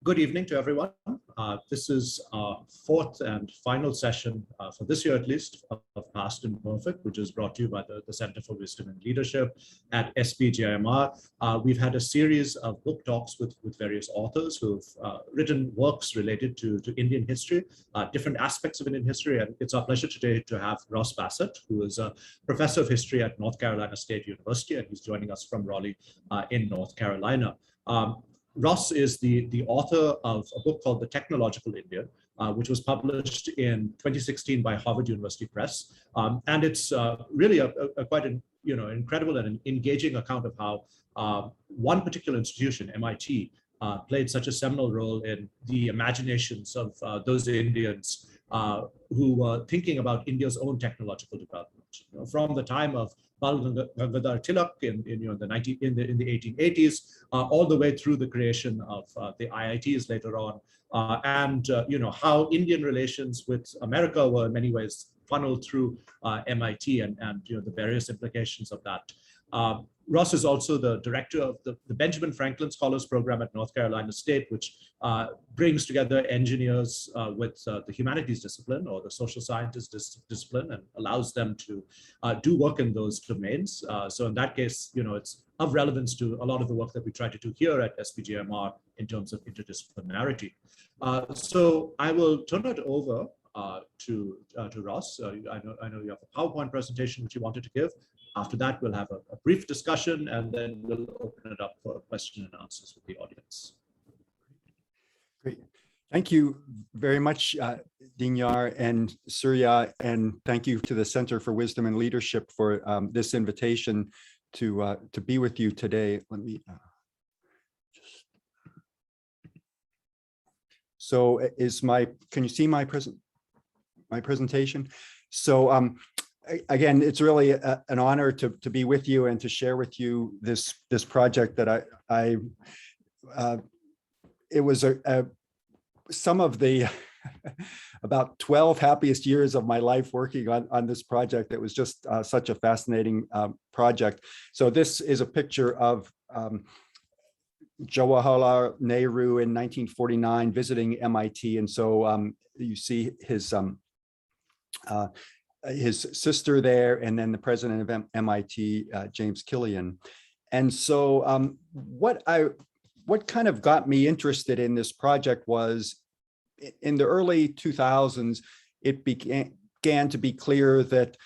Good evening to everyone. This is our fourth and final session for this year, at least, of Past Imperfect, which is brought to you by the Center for Wisdom and Leadership at SPJIMR. We've had a series of book talks with various authors who've written works related to Indian history, different aspects of Indian history. And it's our pleasure today to have Ross Bassett, who is a professor of history at North Carolina State University, and he's joining us from Raleigh in North Carolina. Ross is the author of a book called The Technological Indian, which was published in 2016 by Harvard University Press. And it's really a quite an incredible and an engaging account of how one particular institution, MIT, played such a seminal role in the imaginations of those Indians who were thinking about India's own technological development. From the time of Bal Khalker Tilak in the 1880s, all the way through the creation of the IITs later on, and how Indian relations with America were in many ways funneled through MIT and the various implications of that. Ross is also the director of the Benjamin Franklin Scholars Program at North Carolina State, which brings together engineers with the humanities discipline or the social sciences discipline and allows them to do work in those domains. So in that case, it's of relevance to a lot of the work that we try to do here at SPJIMR in terms of interdisciplinarity. So I will turn it over to Ross. I know you have a PowerPoint presentation which you wanted to give. After that, we'll have a brief discussion, and then we'll open it up for question and answers with the audience. Great. Thank you very much, Dinyar and Surya, and thank you to the Center for Wisdom and Leadership for this invitation to be with you today. Let me So can you see my presentation? So again, it's really an honor to be with you and to share with you this project that it was some of the about 12 happiest years of my life working on this project. It was just such a fascinating project. So this is a picture of Jawaharlal Nehru in 1949 visiting MIT, and so you see his sister there, and then the president of MIT, James Killian. And so what kind of got me interested in this project was in the early 2000s, it began to be clear that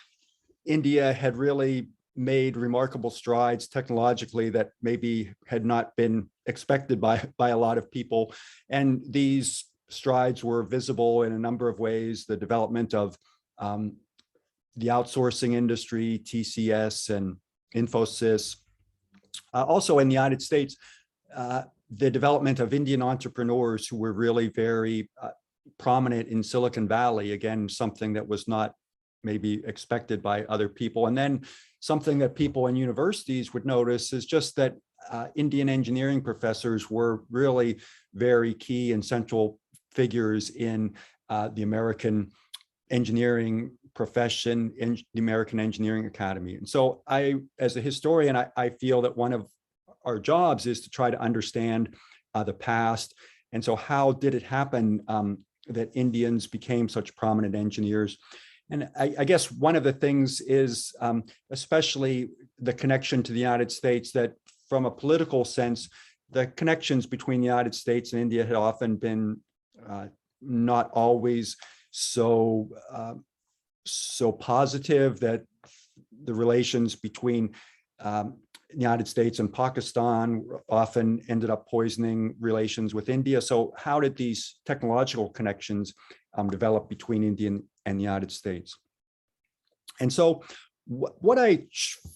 India had really made remarkable strides technologically that maybe had not been expected by a lot of people. And these strides were visible in a number of ways: the development of the outsourcing industry, TCS and Infosys. Also in the United States, the development of Indian entrepreneurs who were really very prominent in Silicon Valley, again, something that was not maybe expected by other people. And then something that people in universities would notice is just that Indian engineering professors were really very key and central figures in the American engineering profession, in the American Engineering Academy. And so as a historian, I feel that one of our jobs is to try to understand the past. And so how did it happen that Indians became such prominent engineers? And I guess one of the things is especially the connection to the United States, that from a political sense, the connections between the United States and India had often been not always so positive, that the relations between the United States and Pakistan often ended up poisoning relations with India. So how did these technological connections develop between India and the United States? And so what I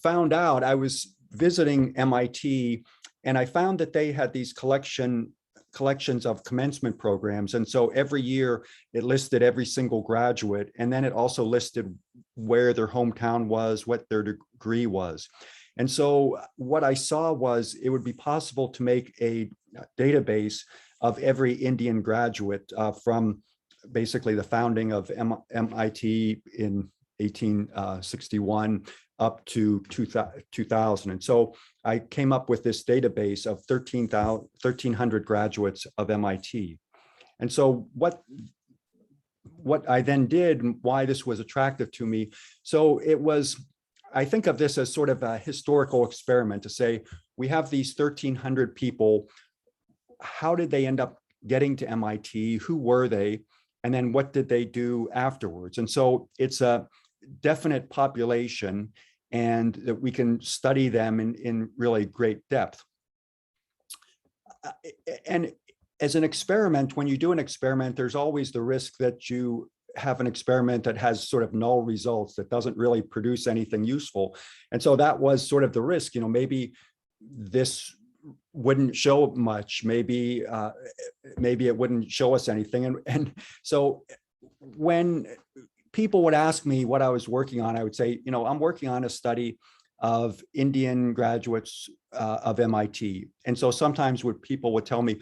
found out, I was visiting MIT, and I found that they had these collections of commencement programs. And so every year it listed every single graduate, and then it also listed where their hometown was, what their degree was. And so what I saw was it would be possible to make a database of every Indian graduate from basically the founding of MIT in 1861 up to 2000. And so I came up with this database of 1,300 graduates of MIT. And so what I then did, and why this was attractive to me, so it was, I think of this as sort of a historical experiment to say, we have these 1,300 people, how did they end up getting to MIT? Who were they? And then what did they do afterwards? And so it's a definite population, and that we can study them in really great depth. And as an experiment, when you do an experiment, there's always the risk that you have an experiment that has sort of null results, that doesn't really produce anything useful. And so that was sort of the risk, maybe this wouldn't show much, maybe it wouldn't show us anything. And so when people would ask me what I was working on, I would say, I'm working on a study of Indian graduates of MIT. And so sometimes people would tell me,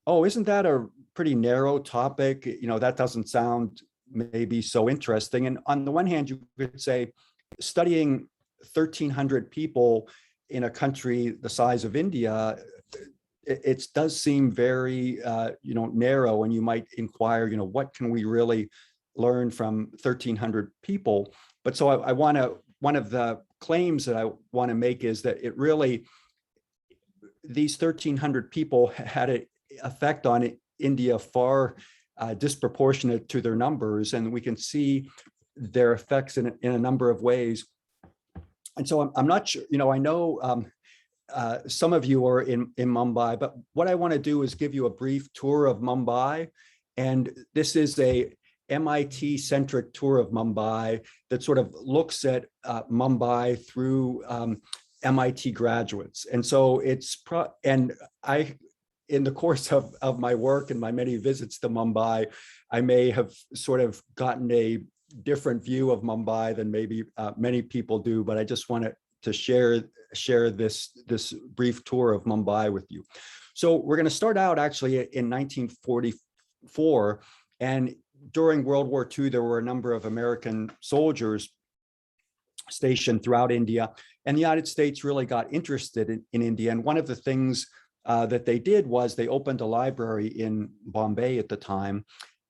oh, isn't that a pretty narrow topic? That doesn't sound maybe so interesting. And on the one hand, you could say studying 1,300 people in a country the size of India, it does seem very, narrow, and you might inquire, what can we really learn from 1,300 people? But so one of the claims that I want to make is that these 1,300 people had an effect on India far disproportionate to their numbers, and we can see their effects in a number of ways. And so I'm not sure, I know some of you are in Mumbai, but what I want to do is give you a brief tour of Mumbai. And this is a MIT-centric tour of Mumbai that sort of looks at Mumbai through MIT graduates. And so in the course of my work and my many visits to Mumbai, I may have sort of gotten a different view of Mumbai than maybe many people do, but I just wanted to share this brief tour of Mumbai with you. So we're going to start out actually in 1944, and during World War II, there were a number of American soldiers stationed throughout India, and the United States really got interested in India. And one of the things that they did was they opened a library in Bombay at the time.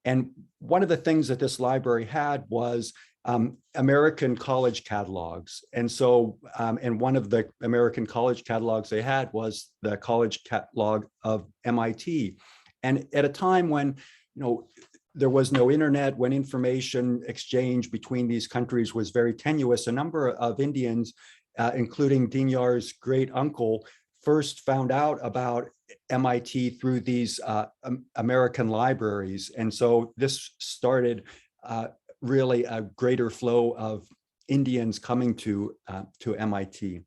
And one of the things that this library had was American college catalogs. And so, and one of the American college catalogs they had was the college catalog of MIT. And at a time when, there was no internet, when information exchange between these countries was very tenuous, a number of Indians, including Dinyar's great uncle, first found out about MIT through these American libraries. And so this started really a greater flow of Indians coming to MIT.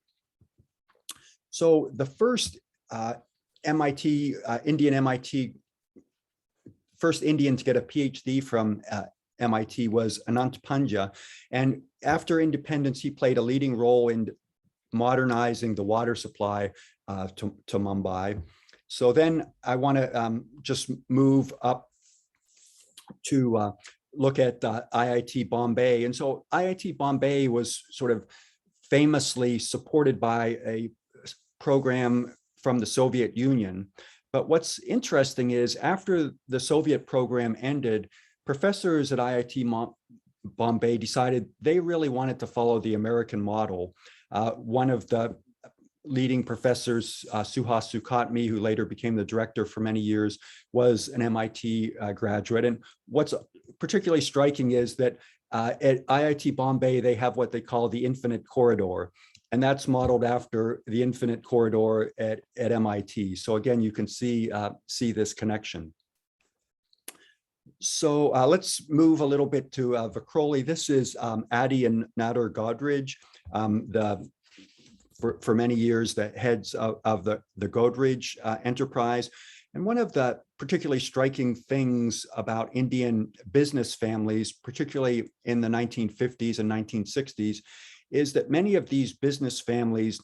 So the first first Indian to get a PhD from MIT was Anant Panja. And after independence, he played a leading role in modernizing the water supply to Mumbai. So then I want to just move up to look at IIT Bombay. And so IIT Bombay was sort of famously supported by a program from the Soviet Union. But what's interesting is after the Soviet program ended, professors at IIT Bombay decided they really wanted to follow the American model. One of the leading professors, Suhas Sukhatme, who later became the director for many years, was an MIT graduate. And what's particularly striking is that at IIT Bombay, they have what they call the Infinite Corridor. And that's modeled after the Infinite Corridor at MIT. So again, you can see this connection. So let's move a little bit to Vikhroli. This is Adi and Nader Godrej, for many years, the heads of the Godrej enterprise. And one of the particularly striking things about Indian business families, particularly in the 1950s and 1960s, is that many of these business families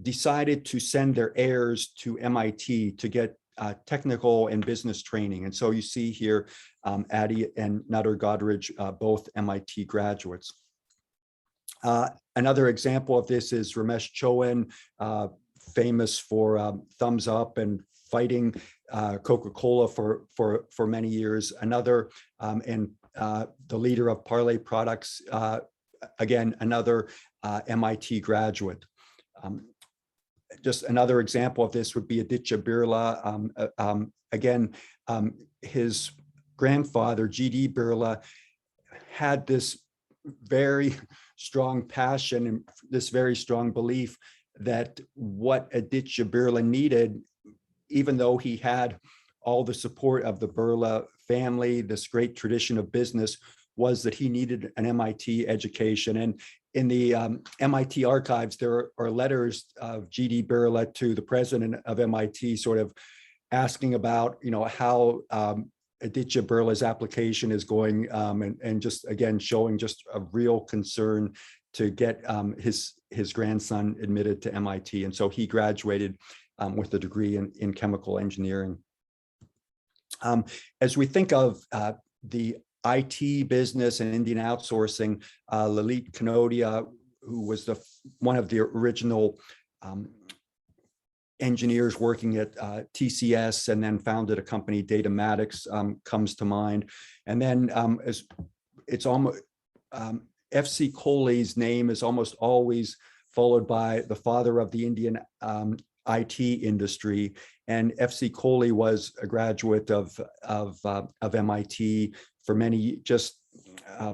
decided to send their heirs to MIT to get technical and business training. And so you see here, Adi and Nader Godrej, both MIT graduates. Another example of this is Ramesh Chowan, famous for Thumbs Up and fighting Coca-Cola for many years. Another, and the leader of Parley Products, again, another MIT graduate. Just another example of this would be Aditya Birla. Again, his grandfather, G.D. Birla, had this very strong passion and this very strong belief that what Aditya Birla needed, even though he had all the support of the Birla family, this great tradition of business, was that he needed an MIT education. And in the MIT archives, there are letters of G.D. Birla to the president of MIT, sort of asking about, how Aditya Birla's application is going, and just again showing just a real concern to get his grandson admitted to MIT. And so he graduated with a degree in chemical engineering. As we think of the IT business and Indian outsourcing, Lalit Kanodia, who was one of the original engineers working at TCS and then founded a company, Datamatics, comes to mind. And then as it's almost FC Kohli's name is almost always followed by the father of the Indian IT industry. And FC Kohli was a graduate of MIT for many, just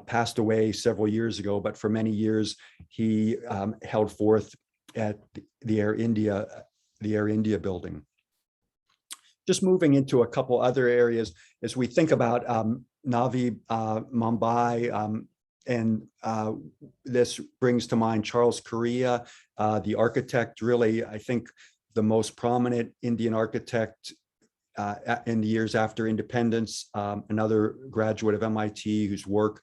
passed away several years ago, but for many years he held forth at the Air India building. Just moving into a couple other areas as we think about Navi Mumbai, and this brings to mind Charles Correa, the architect, really, I think the most prominent Indian architect in the years after independence, another graduate of MIT whose work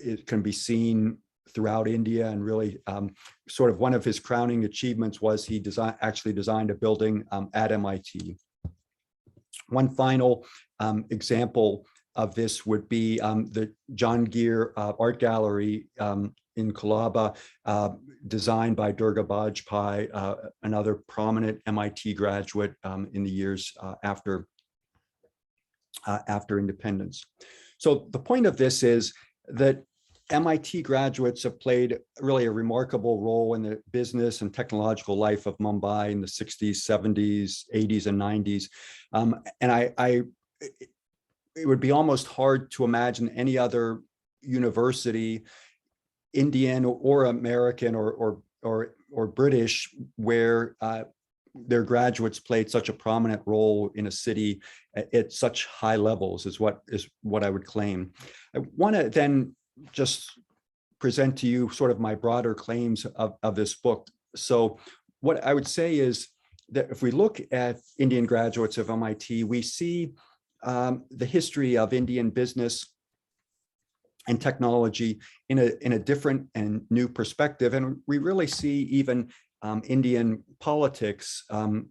it can be seen throughout India, and really sort of one of his crowning achievements was he actually designed a building at MIT. One final example of this would be the Jahangir Art Gallery in Colaba, designed by Durga Bajpai, another prominent MIT graduate in the years after independence. So the point of this is that MIT graduates have played really a remarkable role in the business and technological life of Mumbai in the 60s, 70s, 80s, and 90s. And it would be almost hard to imagine any other university, Indian or American or British, where their graduates played such a prominent role in a city at such high levels is what I would claim. I want to then just present to you sort of my broader claims of this book. So what I would say is that if we look at Indian graduates of MIT, we see the history of Indian business and technology in a different and new perspective. And we really see even Indian politics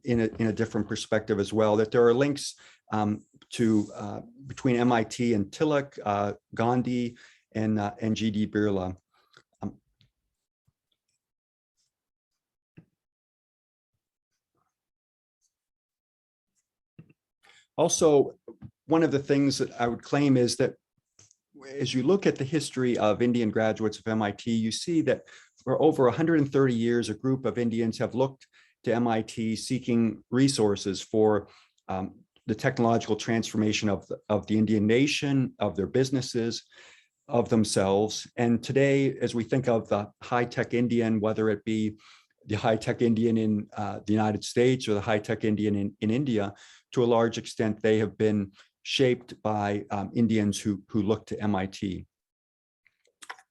in a different perspective as well, that there are links between MIT and Tilak, Gandhi, and G.D. Birla. Also, one of the things that I would claim is that as you look at the history of Indian graduates of MIT, you see that for over 130 years, a group of Indians have looked to MIT seeking resources for the technological transformation of the Indian nation, of their businesses, of themselves. And today, as we think of the high-tech Indian, whether it be the high-tech Indian in the United States or the high-tech Indian in India, to a large extent, they have been shaped by Indians who look to MIT.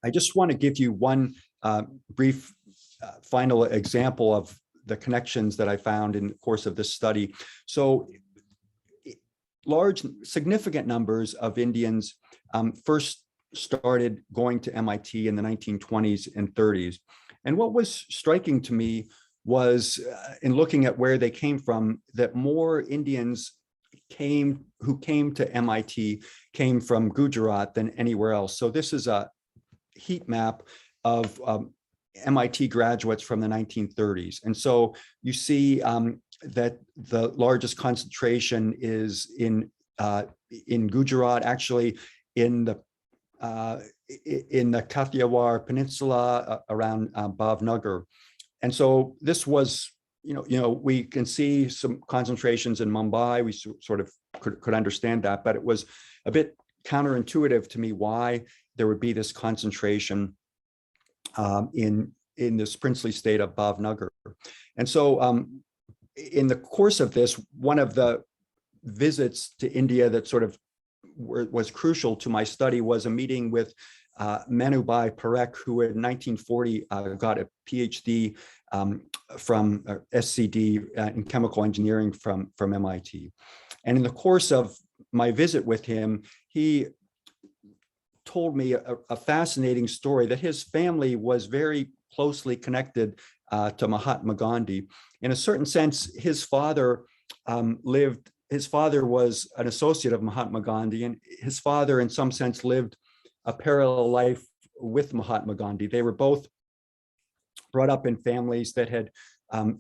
I just want to give you one brief final example of the connections that I found in the course of this study. So significant numbers of Indians first started going to MIT in the 1920s and 30s. And what was striking to me was in looking at where they came from, that more Indians who came to MIT came from Gujarat than anywhere else. So this is a heat map of MIT graduates from the 1930s. And so you see that the largest concentration is in Gujarat, actually in the Kathiawar Peninsula around Bhavnagar. And so this was, we can see some concentrations in Mumbai. We sort of could understand that, but it was a bit counterintuitive to me why there would be this concentration in this princely state of Bhavnagar. And so in the course of this, one of the visits to India that sort of was crucial to my study was a meeting with Manubhai Perek, who in 1940 got a PhD from SCD in chemical engineering from MIT. And in the course of my visit with him, he told me a fascinating story that his family was very closely connected to Mahatma Gandhi. In a certain sense, his father was an associate of Mahatma Gandhi, and his father, in some sense, lived a parallel life with Mahatma Gandhi. They were both brought up in families that had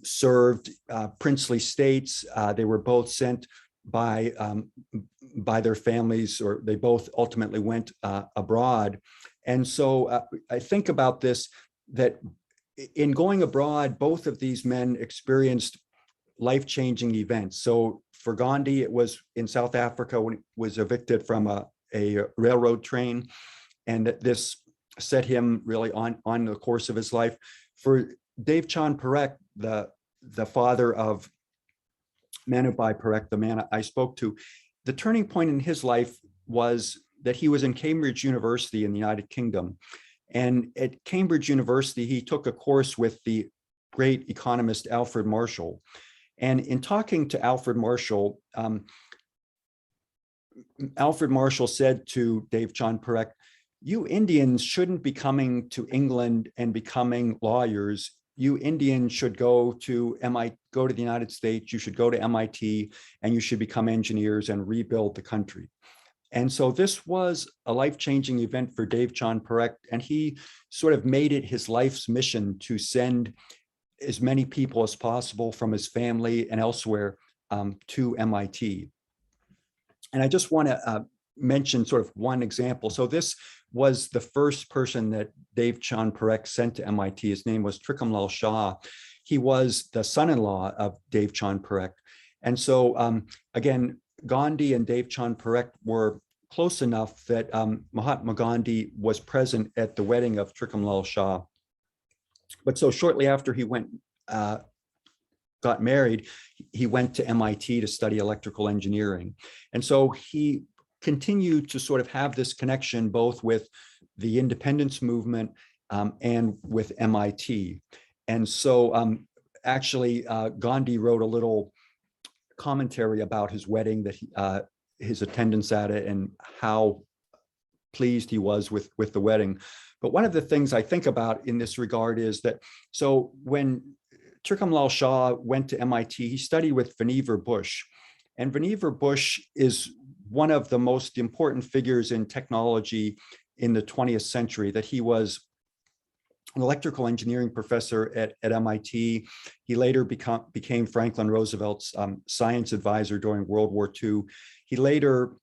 served princely states. They were both sent by their families, or they both ultimately went abroad. And so I think about this, that in going abroad, both of these men experienced life-changing events. So for Gandhi, it was in South Africa when he was evicted from a railroad train, and that this set him really on the course of his life. For Devchand Perek, the father of Manubhai Perek, the man I spoke to, the turning point in his life was that he was in Cambridge University in the United Kingdom. And at Cambridge University, he took a course with the great economist Alfred Marshall. And in talking to Alfred Marshall, Alfred Marshall said to Devchand Perek, "You Indians shouldn't be coming to England and becoming lawyers. You Indians should go to the United States, you should go to MIT, and you should become engineers and rebuild the country." And so this was a life-changing event for Devchand Perek, and he sort of made it his life's mission to send as many people as possible from his family and elsewhere to MIT. And I just want to mention sort of one example. So this was the first person that Devchand Perek sent to MIT. His name was Trikhimlal Shah. He was the son-in-law of Devchand Perek. And so again, Gandhi and Devchand Perek were close enough that Mahatma Gandhi was present at the wedding of Trikhimlal Shah. But so shortly after he got married, he went to MIT to study electrical engineering. And so he continued to sort of have this connection both with the independence movement and with MIT. And so actually Gandhi wrote a little commentary about his wedding, that his attendance at it and how pleased he was with the wedding. But one of the things I think about in this regard is that, so when Trikhimlal Shah went to MIT, he studied with Vannevar Bush. And Vannevar Bush is one of the most important figures in technology in the 20th century, that he was an electrical engineering professor at MIT. He later became Franklin Roosevelt's science advisor during World War II. He later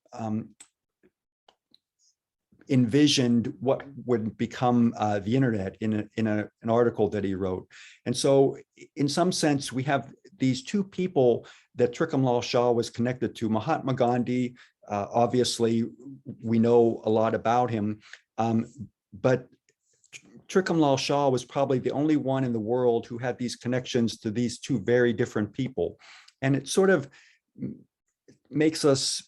envisioned what would become the internet in an article that he wrote. And so in some sense, we have these two people that Trikhimlal Shah was connected to. Mahatma Gandhi, obviously, we know a lot about him, but Trikhimlal Shah was probably the only one in the world who had these connections to these two very different people. And it sort of makes us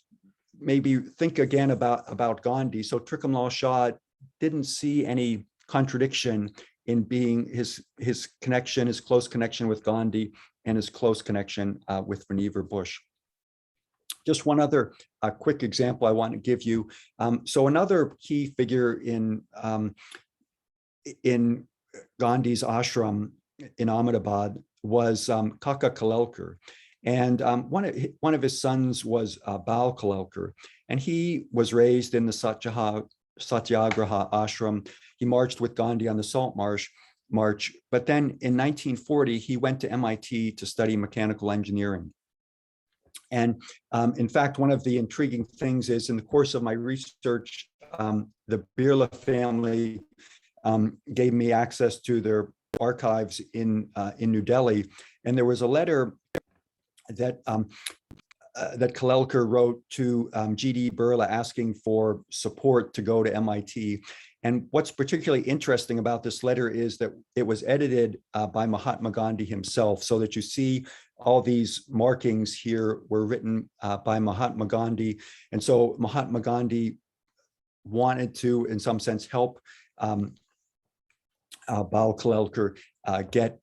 maybe think again about Gandhi. So Trikhimlal Shah didn't see any contradiction in being his connection, his close connection with Gandhi and his close connection with Vannevar Bush. Just one other quick example I want to give you. So another key figure in Gandhi's ashram in Ahmedabad was Kaka Kalelkar. And one of his sons was Bal Khalker, and he was raised in the Satyagraha ashram. He marched with Gandhi on the Salt March. But then in 1940, he went to MIT to study mechanical engineering. And in fact, one of the intriguing things is in the course of my research, the Birla family gave me access to their archives in New Delhi. And there was a letter that that Khalker wrote to G.D. Birla asking for support to go to MIT. And what's particularly interesting about this letter is that it was edited by Mahatma Gandhi himself, so that you see all these markings here were written by Mahatma Gandhi. And so Mahatma Gandhi wanted to, in some sense, help Bal Khalker get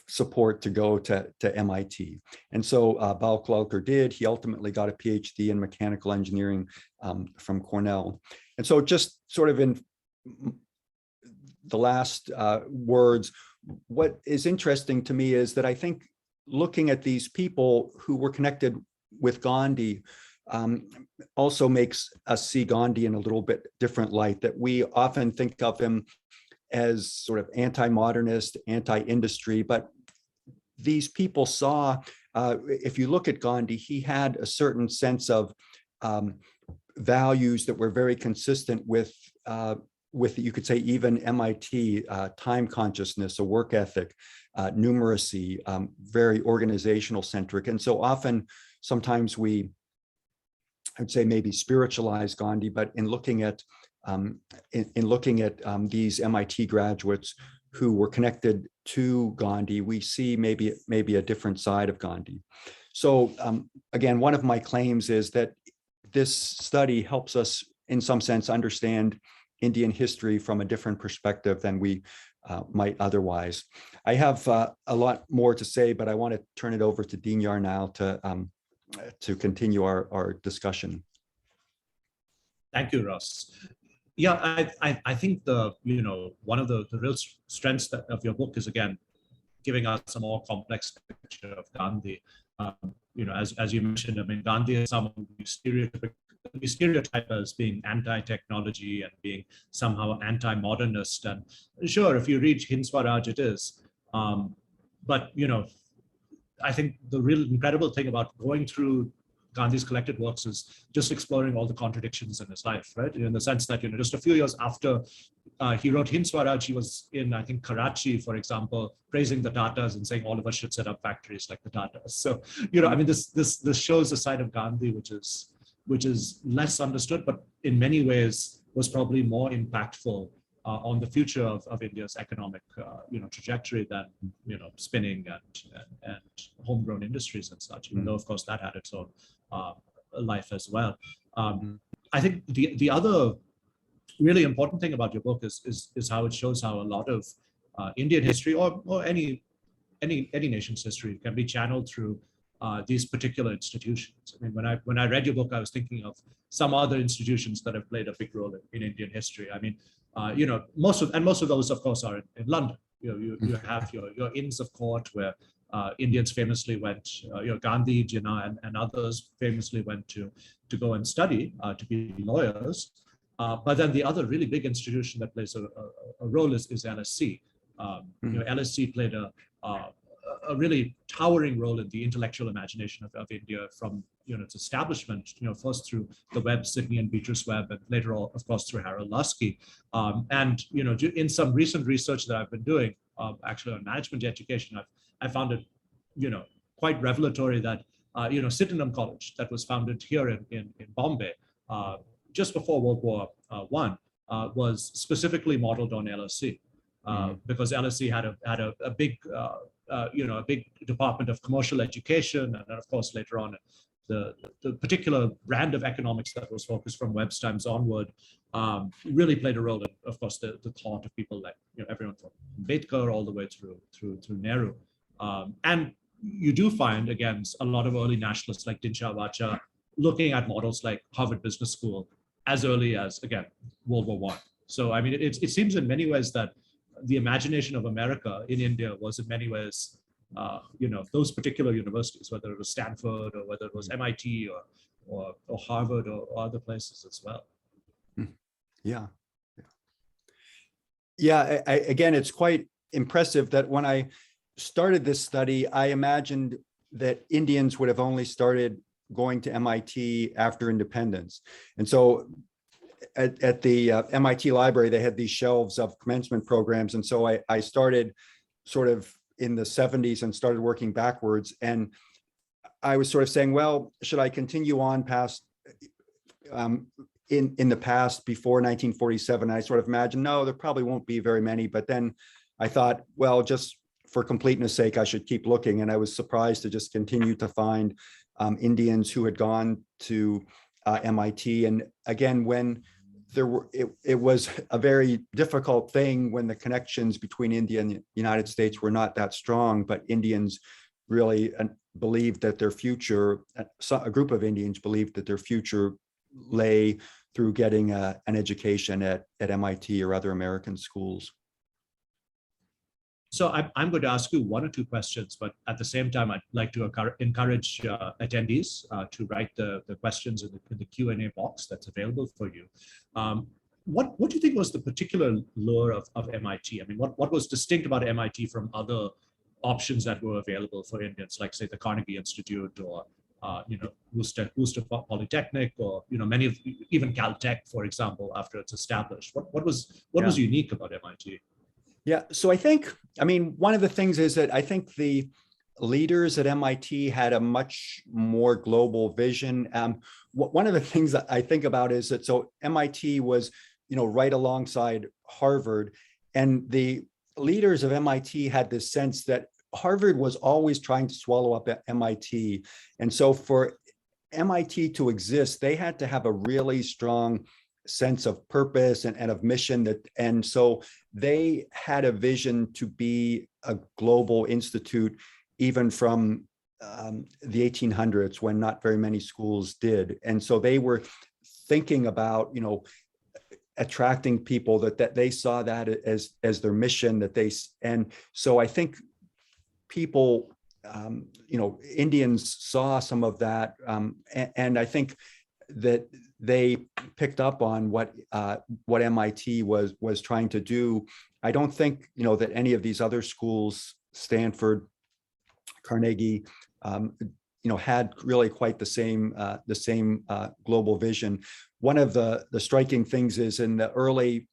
support to go to MIT. And so Bal Khalker did. He ultimately got a PhD in mechanical engineering from Cornell. And so just sort of in the last words, what is interesting to me is that I think looking at these people who were connected with Gandhi also makes us see Gandhi in a little bit different light, that we often think of him as sort of anti-modernist, anti-industry, but these people saw, if you look at Gandhi, he had a certain sense of values that were very consistent with you could say even MIT, time consciousness, a work ethic, numeracy, very organizational centric. And so often, sometimes I'd say maybe spiritualize Gandhi, but in looking at these MIT graduates who were connected to Gandhi, we see maybe a different side of Gandhi. So again, one of my claims is that this study helps us in some sense understand Indian history from a different perspective than we might otherwise. I have a lot more to say, but I want to turn it over to Dinyar now to continue our discussion. Thank you, Ross. Yeah, I think one of the real strengths of your book is, again, giving us a more complex picture of Gandhi. As you mentioned, I mean, Gandhi is someone we stereotype as being anti-technology and being somehow anti-modernist. And sure, if you read Hind Swaraj, it is. But I think the real incredible thing about going through Gandhi's collected works is just exploring all the contradictions in his life, right? In the sense that, just a few years after he wrote Hind Swaraj, he was in, I think, Karachi, for example, praising the Tatas and saying all of us should set up factories like the Tatas. So, I mean, this shows a side of Gandhi which is less understood, but in many ways was probably more impactful on the future of India's economic, trajectory than, spinning and homegrown industries and such. Even though, of course, that had its own life as well. I think the other really important thing about your book is how it shows how a lot of Indian history or any nation's history can be channeled through these particular institutions. I mean, when I read your book, I was thinking of some other institutions that have played a big role in Indian history. I mean, most of those, of course, are in London. You have your Inns of Court, where Indians famously went. Gandhi, Jinnah, and others famously went to go and study to be lawyers. But then the other really big institution that plays a role is LSC. LSC played a really towering role in the intellectual imagination of India from its establishment, first through the Webb, Sidney and Beatrice Webb, and later on, of course, through Harold Lasky. And in some recent research that I've been doing, actually on management education, I found it quite revelatory that Sydenham College, that was founded here in Bombay just before World War I, was specifically modeled on LSE. Because LSE had a big a big department of commercial education, and then, of course, later on, the particular brand of economics that was focused from Webb's times onward really played a role in, of course, the thought of people like everyone from Ambedkar all the way through Nehru. And you do find, again, a lot of early nationalists like Dinshaw Vacha looking at models like Harvard Business School as early as, again, World War I. So, I mean, it seems in many ways that the imagination of America in India was in many ways, those particular universities, whether it was Stanford or whether it was MIT or Harvard or other places as well. Yeah. Yeah. Again, it's quite impressive that when I started this study, I imagined that Indians would have only started going to MIT after independence. And so at the MIT library, they had these shelves of commencement programs. And so I started sort of in the 70s and started working backwards. And I was sort of saying, well, should I continue on past in the past before 1947? I sort of imagined, no, there probably won't be very many. But then I thought, well, just for completeness sake, I should keep looking. And I was surprised to just continue to find Indians who had gone to MIT. And again, when there were, it was a very difficult thing when the connections between India and the United States were not that strong, but Indians really believed that their future, a group of Indians believed that their future lay through getting an education at MIT or other American schools. So I'm going to ask you one or two questions, but at the same time, I'd like to encourage attendees to write the questions in the Q&A box that's available for you. What do you think was the particular lure of MIT? I mean, what was distinct about MIT from other options that were available for Indians, like say the Carnegie Institute or Worcester Polytechnic, or many of even Caltech, for example, after it's established. What was unique about MIT? Yeah, so I mean, one of the things is that I think the leaders at MIT had a much more global vision. One of the things that I think about is that so MIT was, right alongside Harvard, and the leaders of MIT had this sense that Harvard was always trying to swallow up MIT. And so for MIT to exist, they had to have a really strong sense of purpose and of mission, and so they had a vision to be a global institute even from the 1800s, when not very many schools did. And so they were thinking about attracting people that they saw that as their mission, and so I think people Indians saw some of that, and I think that they picked up on what MIT was trying to do. I don't think that any of these other schools, Stanford, Carnegie, had really quite the same global vision. One of the striking things is in the early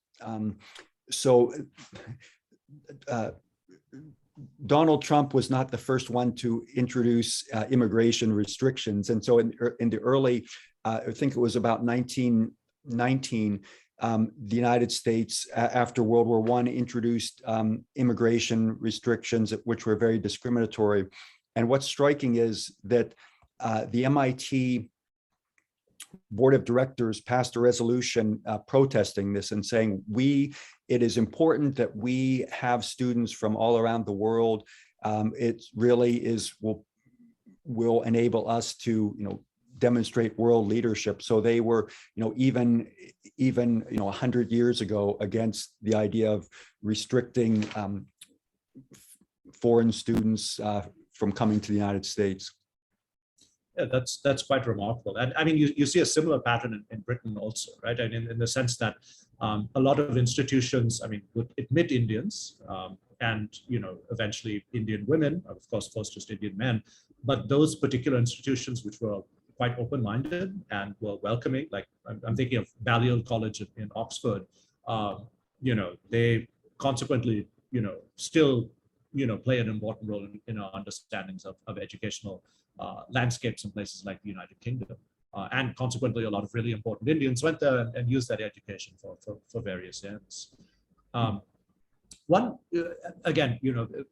Donald Trump was not the first one to introduce immigration restrictions, and so in the early, I think it was about 1919, the United States, after World War I, introduced immigration restrictions, which were very discriminatory. And what's striking is that the MIT board of directors passed a resolution protesting this and saying, it is important that we have students from all around the world. It really will enable us to demonstrate world leadership. So they were even 100 years ago against the idea of restricting foreign students from coming to the United States. Yeah, that's quite remarkable. And I mean, you see a similar pattern in Britain also, right? And in the sense that a lot of institutions, I mean, would admit Indians and, eventually Indian women, of course, first just Indian men, but those particular institutions which were quite open-minded and were welcoming, like I'm thinking of Balliol College in Oxford, they consequently, still, play an important role in our understandings of educational landscapes in places like the United Kingdom. And consequently, a lot of really important Indians went there and used that education for various ends. Again,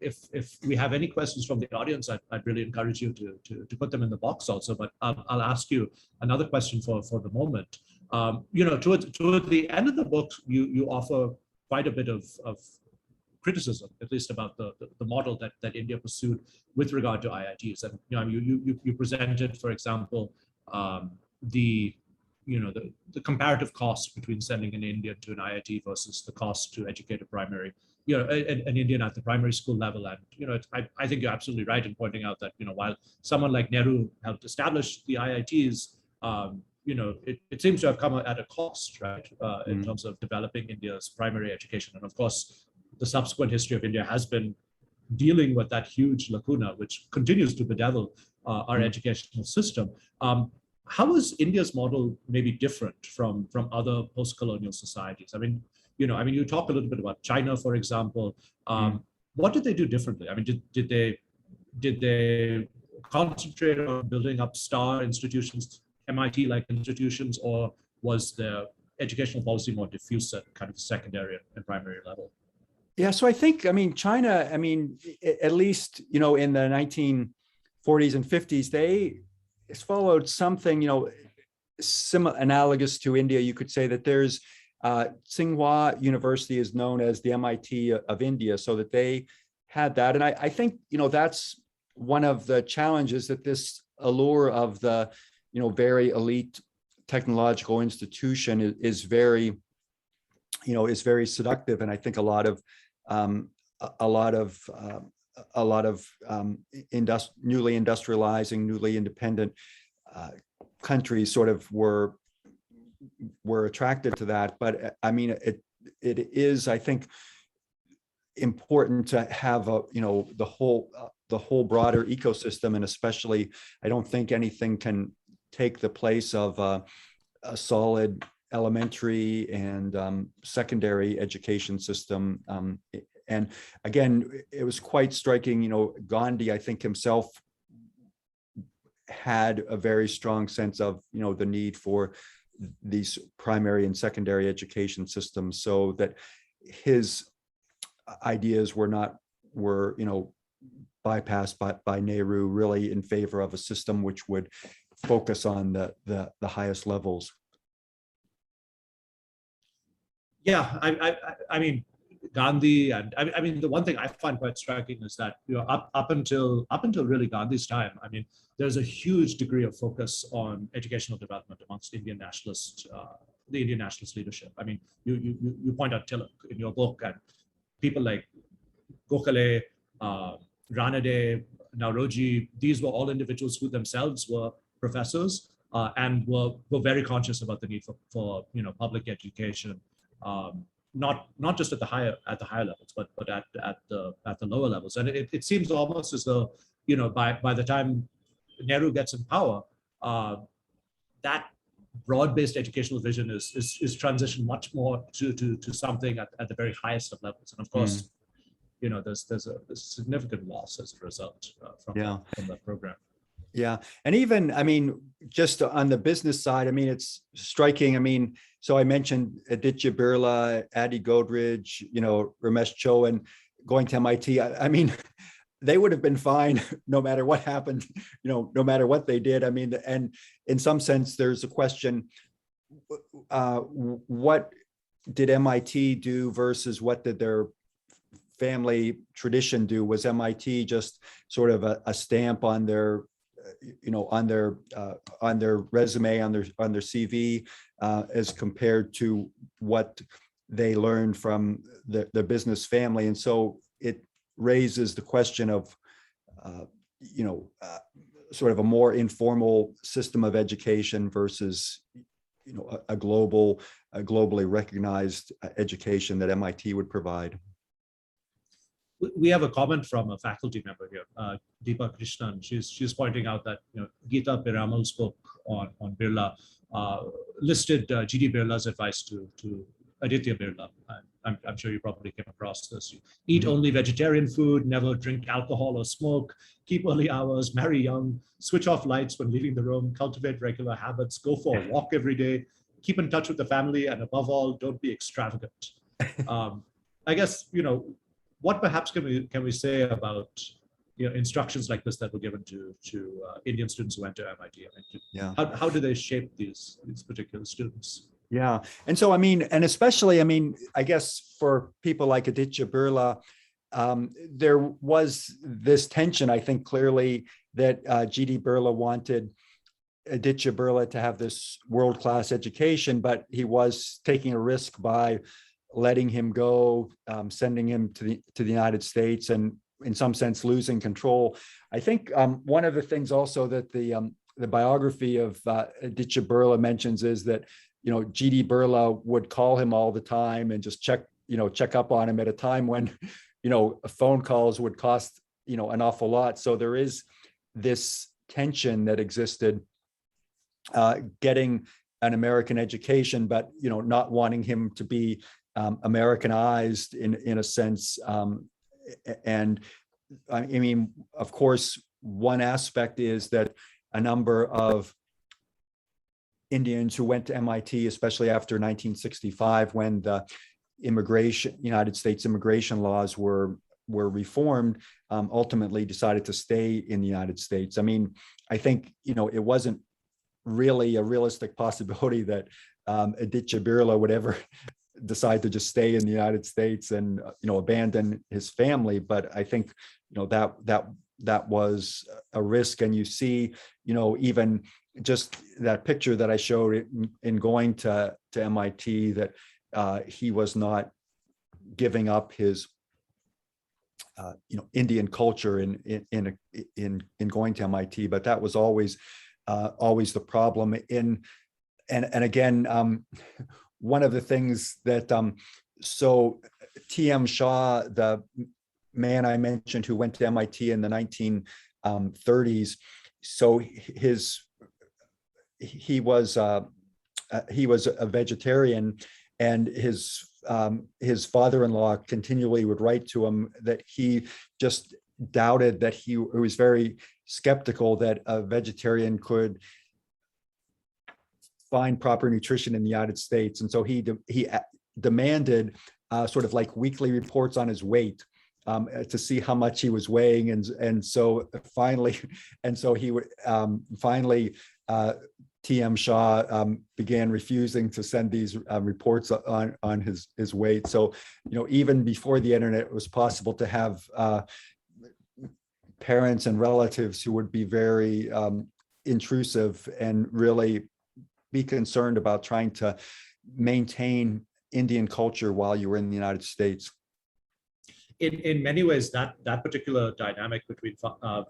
if we have any questions from the audience, I'd really encourage you to put them in the box also, but I'll ask you another question for the moment. Toward the end of the book, you offer quite a bit of criticism, at least about the model that India pursued with regard to IITs. And you presented, for example, the comparative cost between sending an Indian to an IIT versus the cost to educate an Indian at the primary school level. And I think you're absolutely right in pointing out that while someone like Nehru helped establish the IITs, it seems to have come at a cost, right, in terms of developing India's primary education. And of course, the subsequent history of India has been dealing with that huge lacuna, which continues to bedevil our educational system. How is India's model maybe different from other post-colonial societies? I mean, you talk a little bit about China, for example. What did they do differently? I mean, did they concentrate on building up star institutions, MIT-like institutions, or was their educational policy more diffuse at kind of secondary and primary level? Yeah, so I think, China, at least, in the 1940s and 50s, they followed something, similar, analogous to India. You could say that there's Tsinghua University is known as the MIT of India, so that they had that. And I think, that's one of the challenges, that this allure of the, very elite technological institution is very seductive. And I think a lot of newly industrializing, newly independent countries sort of were attracted to that. But it is, I think, important to have the whole broader ecosystem, and especially, I don't think anything can take the place of a solid elementary and secondary education system. And again, it was quite striking, Gandhi, I think himself had a very strong sense of, the need for these primary and secondary education systems, so that his ideas were bypassed by Nehru, really in favor of a system which would focus on the highest levels. Yeah, I mean, Gandhi, and I mean, the one thing I find quite striking is that up until really Gandhi's time, I mean, there's a huge degree of focus on educational development amongst Indian nationalists, the Indian nationalist leadership. I mean, you point out Tilak in your book, and people like Gokhale, Ranade, Nauroji. These were all individuals who themselves were professors and were very conscious about the need for public education. Not just at the higher levels, but at the lower levels. And it seems almost as though, by the time Nehru gets in power, that broad-based educational vision is transitioned much more to something at the very highest of levels. And of course, there's a significant loss as a result from that program. Yeah. And even, just on the business side, it's striking. So I mentioned Aditya Birla, Adi Godrej, Ramesh Chowan going to MIT. They would have been fine no matter what happened, no matter what they did. And in some sense, there's a question, what did MIT do versus what did their family tradition do? Was MIT just sort of a stamp on their on their resume, on their CV, as compared to what they learned from the business family? And so it raises the question of, sort of a more informal system of education versus, a globally recognized education that MIT would provide. We have a comment from a faculty member here, Deepa Krishnan. She's pointing out that Geeta Piramal's book on Birla listed G.D. Birla's advice to Aditya Birla. I'm sure you probably came across this. Eat only vegetarian food, never drink alcohol or smoke, keep early hours, marry young, switch off lights when leaving the room, cultivate regular habits, go for a walk every day, keep in touch with the family, and above all, don't be extravagant. I guess, what perhaps can we say about instructions like this that were given to Indian students who went to MIT? How do they shape these particular students? Yeah, and so and especially I guess for people like Aditya Birla, there was this tension. I think clearly that G.D. Birla wanted Aditya Birla to have this world-class education, but he was taking a risk by letting him go, sending him to the United States, and in some sense losing control. I think one of the things also that the the biography of Aditya Birla mentions is that, G.D. Birla would call him all the time and just check up on him at a time when, phone calls would cost, an awful lot. So there is this tension that existed, getting an American education, but, not wanting him to be Americanized in a sense. And I mean, of course, one aspect is that a number of Indians who went to MIT, especially after 1965, when the United States immigration laws were reformed, ultimately decided to stay in the United States. I mean, I think, it wasn't really a realistic possibility that Aditya Birla would ever decide to just stay in the United States and, abandon his family. But I think, that was a risk. And you see, even just that picture that I showed in going to MIT, that he was not giving up his Indian culture in going to MIT, but that was always the problem. And again, one of the things that so T.M. Shah, the man I mentioned who went to MIT in the 1930s, so he was a vegetarian, and his father-in-law continually would write to him that he just doubted, that he was very skeptical that a vegetarian could find proper nutrition in the United States. And so he demanded sort of like weekly reports on his weight, to see how much he was weighing. And so finally T.M. Shah began refusing to send these reports on his weight. So, even before the internet, it was possible to have parents and relatives who would be very intrusive and really be concerned about trying to maintain Indian culture while you were in the United States. In many ways, that particular dynamic between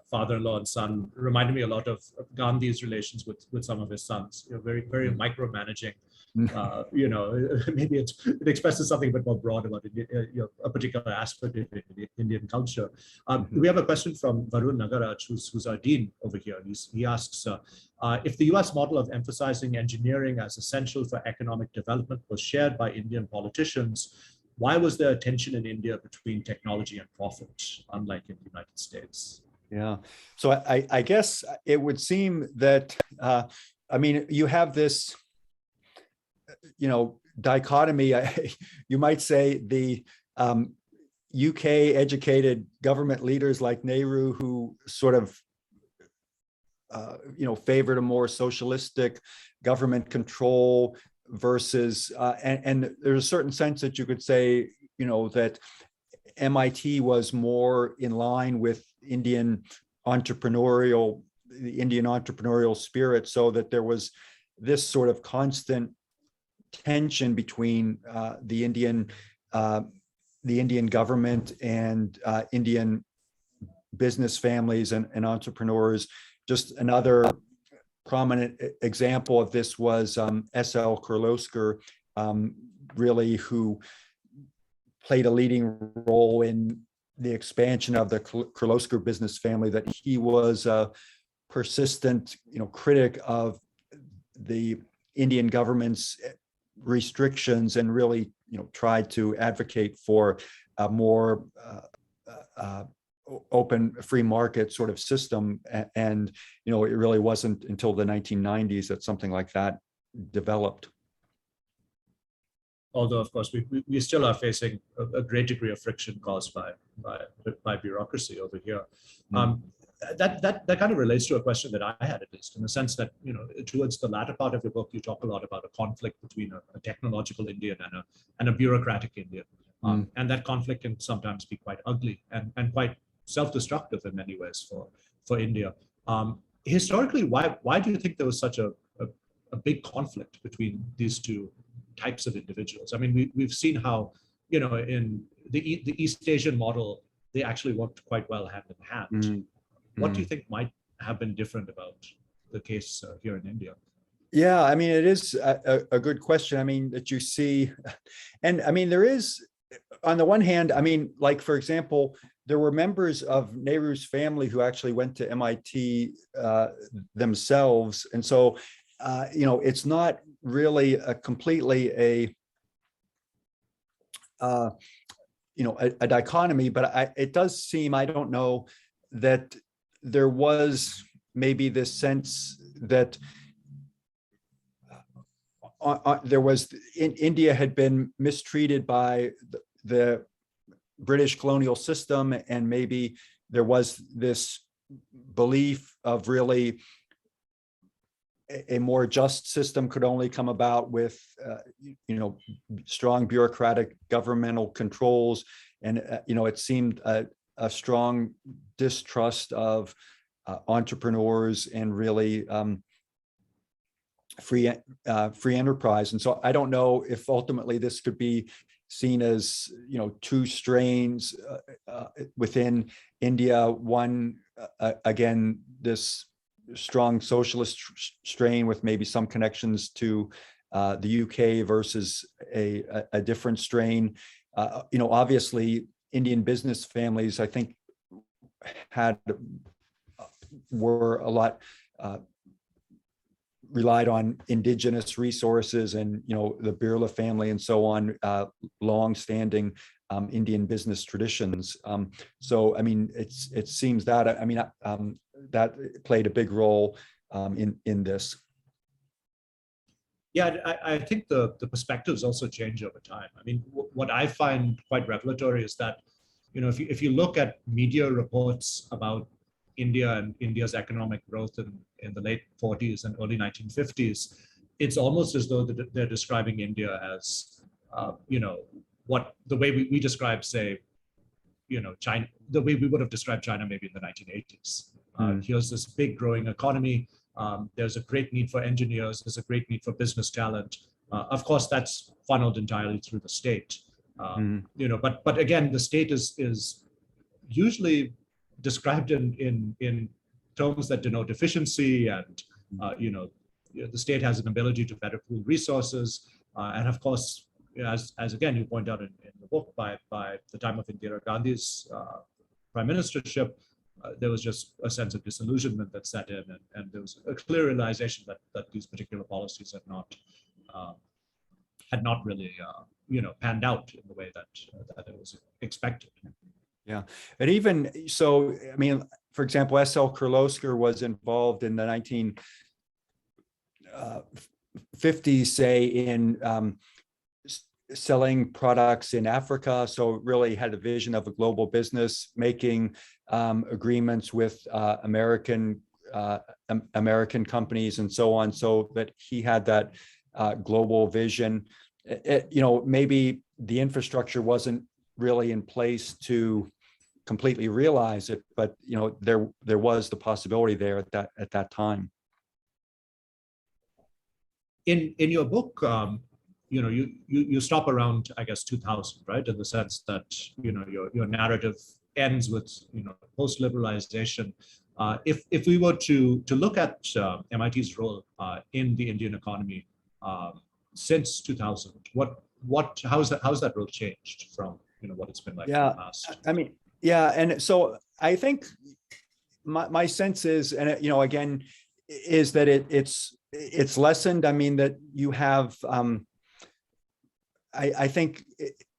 father-in-law and son reminded me a lot of Gandhi's relations with some of his sons. Very, very micromanaging. Maybe it expresses something a bit more broad about a particular aspect of Indian culture. We have a question from Varun Nagaraj, who's our dean over here. He asks, if the US model of emphasizing engineering as essential for economic development was shared by Indian politicians, why was there a tension in India between technology and profit, unlike in the United States? Yeah, so I guess it would seem that, you have this, dichotomy. You might say the UK educated government leaders like Nehru, who sort of, favored a more socialistic government control, versus and there's a certain sense that you could say, that MIT was more in line with the Indian entrepreneurial spirit, so that there was this sort of constant tension between the Indian government and Indian business families and entrepreneurs. Just another prominent example of this was S.L. Kirloskar, really, who played a leading role in the expansion of the Kirloskar business family. That he was a persistent, critic of the Indian government's restrictions, and really, tried to advocate for a more open free market sort of system. And it really wasn't until the 1990s that something like that developed. Although, of course, we still are facing a great degree of friction caused by bureaucracy over here. That kind of relates to a question that I had, at least, in the sense that, towards the latter part of your book, you talk a lot about a conflict between a technological Indian and a bureaucratic Indian. And that conflict can sometimes be quite ugly and quite self-destructive in many ways for India. Historically, why do you think there was such a big conflict between these two types of individuals? I mean, we've seen how, in the East Asian model, they actually worked quite well hand in hand. What do you think might have been different about the case here in India? Yeah, I mean, it is a good question. I mean, that you see, and I mean, there is, on the one hand, I mean, like, for example, there were members of Nehru's family who actually went to MIT themselves. And so, you know, it's not really completely a, you know, a dichotomy, but it does seem, I don't know, that there was maybe this sense that India had been mistreated by the British colonial system, and maybe there was this belief of really a more just system could only come about with, you know, strong bureaucratic governmental controls. And, you know, it seemed a strong distrust of entrepreneurs and really free enterprise. And so I don't know if ultimately this could be seen as, you know, two strains within India. One, again, this strong socialist strain with maybe some connections to the UK versus a different strain. You know, obviously Indian business families, I think, were a lot relied on indigenous resources, and, you know, the Birla family and so on, long-standing Indian business traditions. So, I mean, it seems that, I mean, that played a big role in this. Yeah, I think the perspectives also change over time. I mean, what I find quite revelatory is that, you know, if you look at media reports about India and India's economic growth in the late 40s and early 1950s, it's almost as though they're describing India as, you know, what the way we describe, say, you know, China, the way we would have described China maybe in the 1980s. Here's this big growing economy. There's a great need for engineers. There's a great need for business talent. Of course, that's funneled entirely through the state. You know, but again, the state is usually described in terms that denote efficiency, and you know, the state has an ability to better pool resources, and of course, as again you point out in the book, by the time of Indira Gandhi's prime ministership, there was just a sense of disillusionment that set in, and there was a clear realization that these particular policies had not really you know, panned out in the way that it was expected. Yeah, and even so, I mean, for example, S.L. Kirloskar was involved in the 1950s, say, in selling products in Africa. So really had a vision of a global business, making agreements with American companies and so on, so that he had that global vision. You know, maybe the infrastructure wasn't really in place to completely realize it, but, you know, there was the possibility there at that time. In your book, you know, you stop around, I guess, 2000, right? In the sense that, you know, your narrative ends with, you know, post-liberalization. If we were to look at MIT's role in the Indian economy since 2000, how's that role changed from, you know, what it's been like in the past? I mean, yeah, and so I think my sense is, and, you know, again, is that it's lessened. I mean, that you have, I think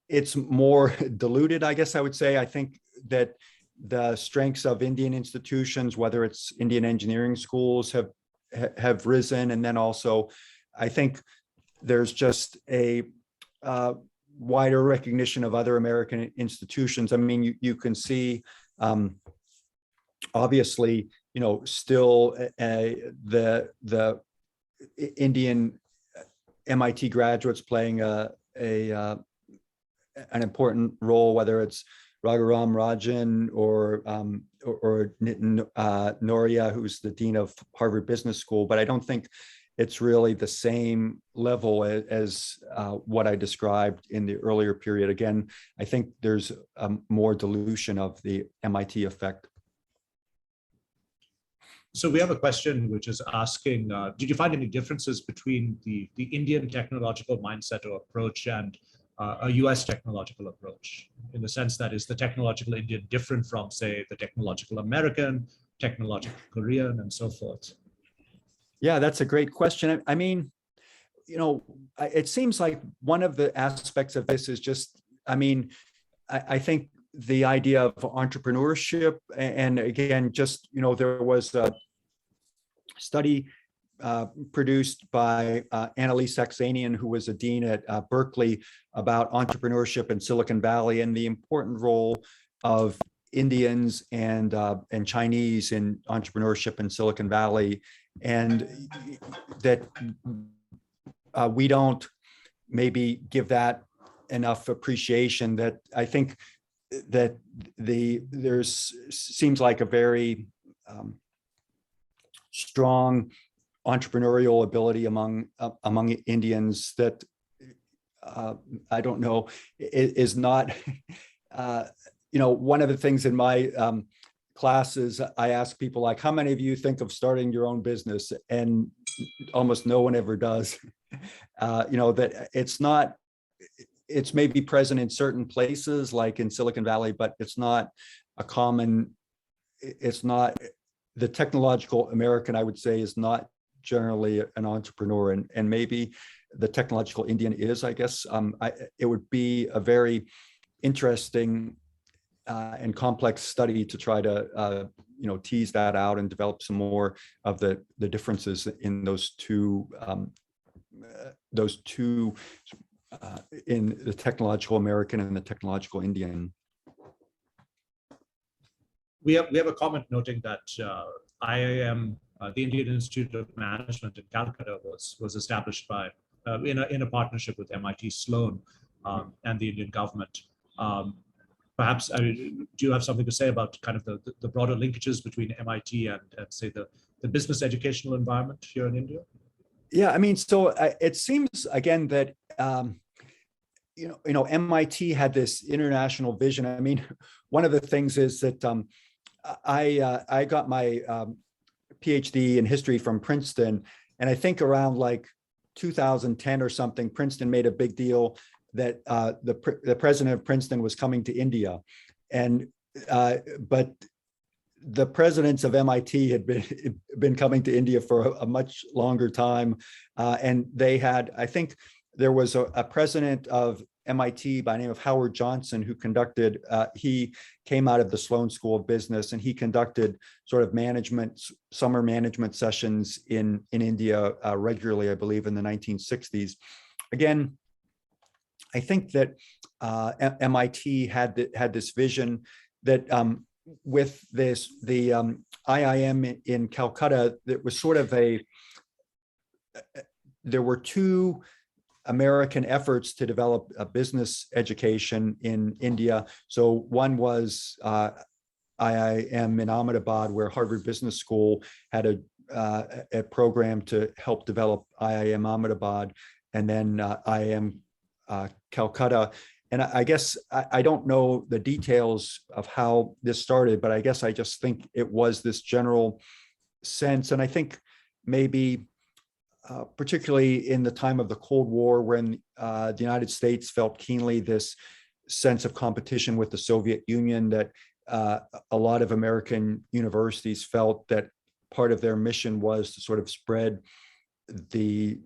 it's more diluted, I guess I would say. I think that the strengths of Indian institutions, whether it's Indian engineering schools, have risen, and then also, I think there's just a wider recognition of other American institutions. I mean, you can see, obviously, you know, still the Indian MIT graduates playing an important role, whether it's Raghuram Rajan or Nitin Noria, who's the dean of Harvard Business School. But I don't think it's really the same level as what I described in the earlier period. Again, I think there's more dilution of the MIT effect. So we have a question which is asking, did you find any differences between the Indian technological mindset or approach and a US technological approach, in the sense that is the technological Indian different from, say, the technological American, technological Korean, and so forth? Yeah, that's a great question. I mean, it seems like one of the aspects of this is just, I think the idea of entrepreneurship, and again, just, there was a study produced by Annalise Saxenian, who was a dean at Berkeley, about entrepreneurship in Silicon Valley and the important role of Indians and Chinese in entrepreneurship in Silicon Valley, and that we don't maybe give that enough appreciation. That I think that there's seems like a very strong entrepreneurial ability among Indians that I don't know is not one of the things in my classes, I ask people like, how many of you think of starting your own business? And almost no one ever does. That it's maybe present in certain places like in Silicon Valley, but it's not the technological American, I would say, is not generally an entrepreneur, and maybe the technological Indian is, I guess. It would be a very interesting and complex study to try to tease that out and develop some more of the differences in those two in the technological American and the technological Indian. We have a comment noting that IIM, the Indian Institute of Management in Calcutta, was established by in a partnership with MIT Sloan and the Indian government. Perhaps, do you have something to say about kind of the broader linkages between MIT and say the business educational environment here in India? Yeah, so it seems again that MIT had this international vision. One of the things is that I got my PhD in history from Princeton, and I think around like 2010 or something, Princeton made a big deal that the president of Princeton was coming to India, and but the presidents of MIT had been coming to India for a much longer time, and they had, I think there was a president of MIT by the name of Howard Johnson who conducted, he came out of the Sloan School of Business, and he conducted sort of summer management sessions in India regularly, I believe in the 1960s. Again, I think that MIT had this vision that with the IIM in Calcutta, that was sort of there were two American efforts to develop a business education in India. So one was IIM in Ahmedabad, where Harvard Business School had a program to help develop IIM Ahmedabad, and then IIM Calcutta. And I guess I don't know the details of how this started, but I guess I just think it was this general sense. And I think maybe particularly in the time of the Cold War, when the United States felt keenly this sense of competition with the Soviet Union, that a lot of American universities felt that part of their mission was to sort of spread the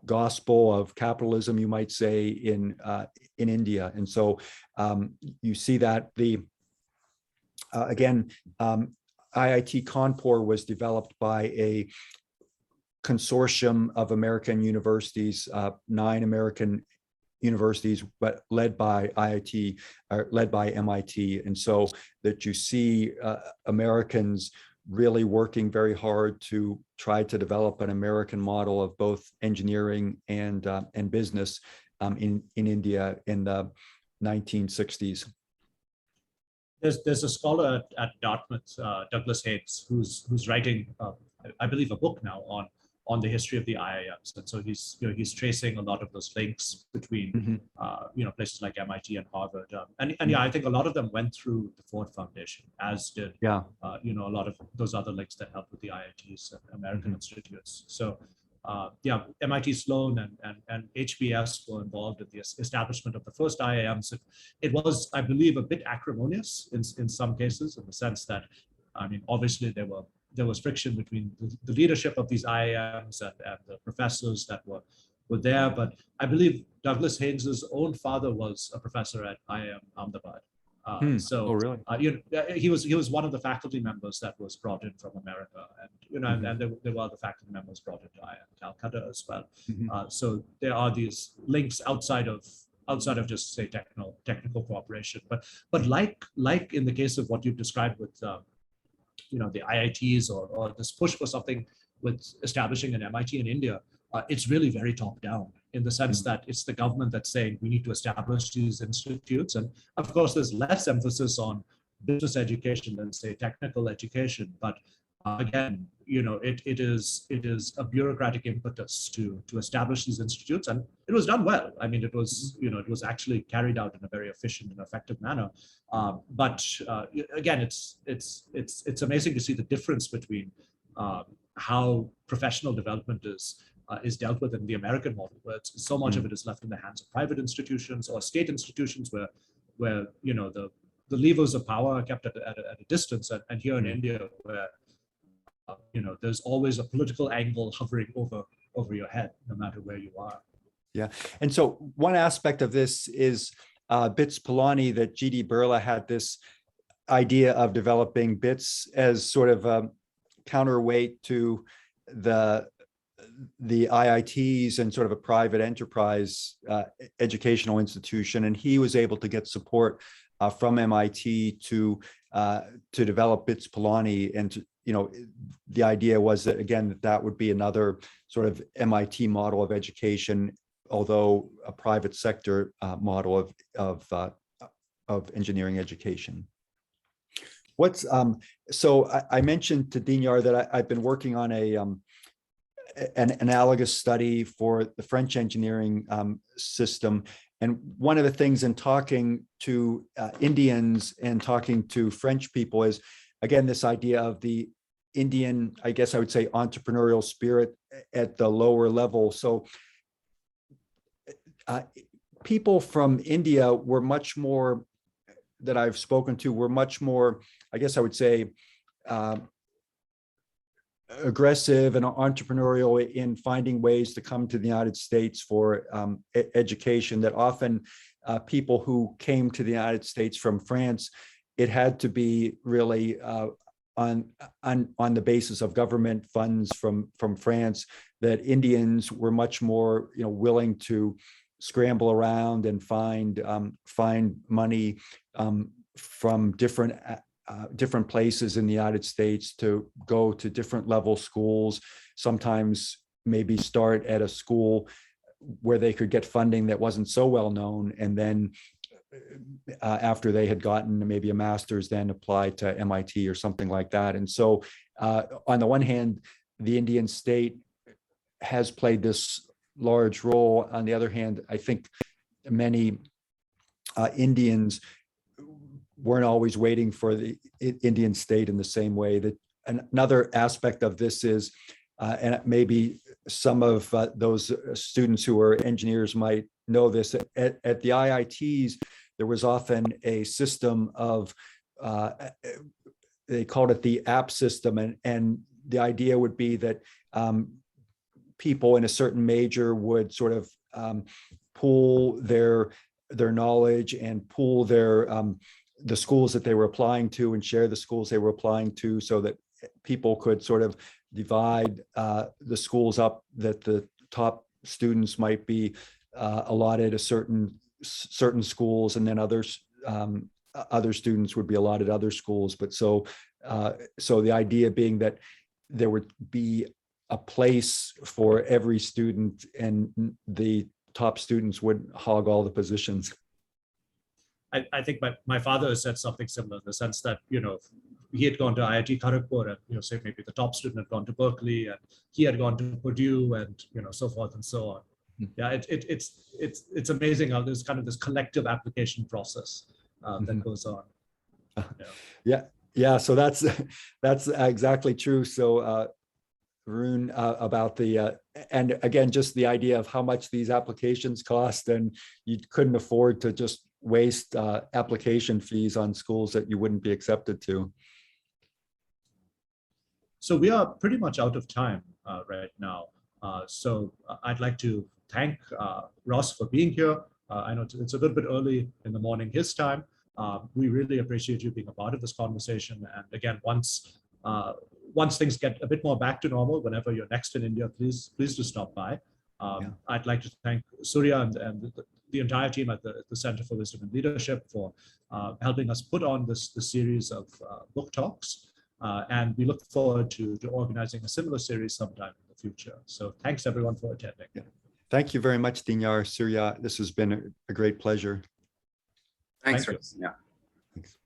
gospel of capitalism, you might say, in India. And so you see that again, IIT Kanpur was developed by a consortium of American universities, 9 American universities, but led by IIT, or led by MIT. And so that you see Americans really working very hard to try to develop an American model of both engineering and business in India in the 1960s. There's a scholar at Dartmouth, Douglas Hayes, who's writing, I believe, a book now on the history of the IIMs. And so he's tracing a lot of those links between, places like MIT and Harvard. And yeah, I think a lot of them went through the Ford Foundation, as did, a lot of those other links that help with the IITs and American institutes. So MIT Sloan and HBS were involved in the establishment of the first IIMs. It was, I believe, a bit acrimonious in some cases, in the sense that, I mean, obviously there was friction between the leadership of these IIMs and the professors that were there. But I believe Douglas Haynes's own father was a professor at IIM Ahmedabad. Really? He was one of the faculty members that was brought in from America, and and there were other faculty members brought into IIM Calcutta as well. So there are these links outside of just, say, technical cooperation, but like in the case of what you've described with the IITs or this push for something with establishing an MIT in India, it's really very top down, in the sense that it's the government that's saying we need to establish these institutes. And of course, there's less emphasis on business education than, say, technical education. But again, it is a bureaucratic impetus to establish these institutes, and it was done well. I mean, it was actually carried out in a very efficient and effective manner. But again, it's amazing to see the difference between how professional development is dealt with in the American model, where so much of it is left in the hands of private institutions or state institutions, where the levers of power are kept at a distance, and here in India, where there's always a political angle hovering over your head, no matter where you are. Yeah, and so one aspect of this is BITS Pilani, that G.D. Birla had this idea of developing BITS as sort of a counterweight to the IITs and sort of a private enterprise educational institution, and he was able to get support from MIT to develop BITS Pilani. And the idea was that, again, that would be another sort of MIT model of education, although a private sector model of engineering education. So I mentioned to Dinyar that I've been working on an analogous study for the French engineering system. And one of the things in talking to Indians and talking to French people is, again, this idea of the Indian, I guess I would say, entrepreneurial spirit at the lower level. So people from India were much more, that I've spoken to, were much more, I guess I would say, aggressive and entrepreneurial in finding ways to come to the United States for education. That often people who came to the United States from France, it had to be really on the basis of government funds from France. That Indians were much more willing to scramble around and find money from different places in the United States to go to different level schools, sometimes maybe start at a school where they could get funding that wasn't so well known, and then after they had gotten maybe a master's, then apply to MIT or something like that. And so on the one hand, the Indian state has played this large role. On the other hand, I think many Indians weren't always waiting for the Indian state in the same way. That another aspect of this is, and maybe some of those students who are engineers might know this, at the IITs, there was often a system of, they called it the app system. And the idea would be that people in a certain major would sort of pool their knowledge and pool the schools that they were applying to and share the schools they were applying to, so that people could sort of divide the schools up, that the top students might be allotted a certain schools, and then other students would be allotted other schools. But so the idea being that there would be a place for every student, and the top students would hog all the positions. I think my father has said something similar, in the sense that, he had gone to IIT Kharagpur, and say maybe the top student had gone to Berkeley, and he had gone to Purdue, and so forth and so on. Yeah, it's amazing how there's kind of this collective application process that goes on. Yeah. So that's exactly true. So Varun, about the and again, just the idea of how much these applications cost, and you couldn't afford to just waste application fees on schools that you wouldn't be accepted to. So we are pretty much out of time right now. So I'd like to thank Ross for being here. I know it's a little bit early in the morning his time. We really appreciate you being a part of this conversation. And again, once things get a bit more back to normal, whenever you're next in India, please do stop by. I'd like to thank Surya and the entire team at the Center for Wisdom and Leadership for helping us put on this series of book talks. And we look forward to organizing a similar series sometime in the future. So thanks everyone for attending. Thank you very much, Dinyar, Surya. This has been a great pleasure. Thanks, Thank Ross. Yeah. Thanks.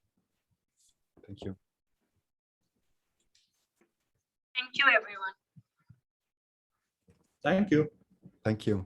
Thank you. Thank you, everyone. Thank you. Thank you.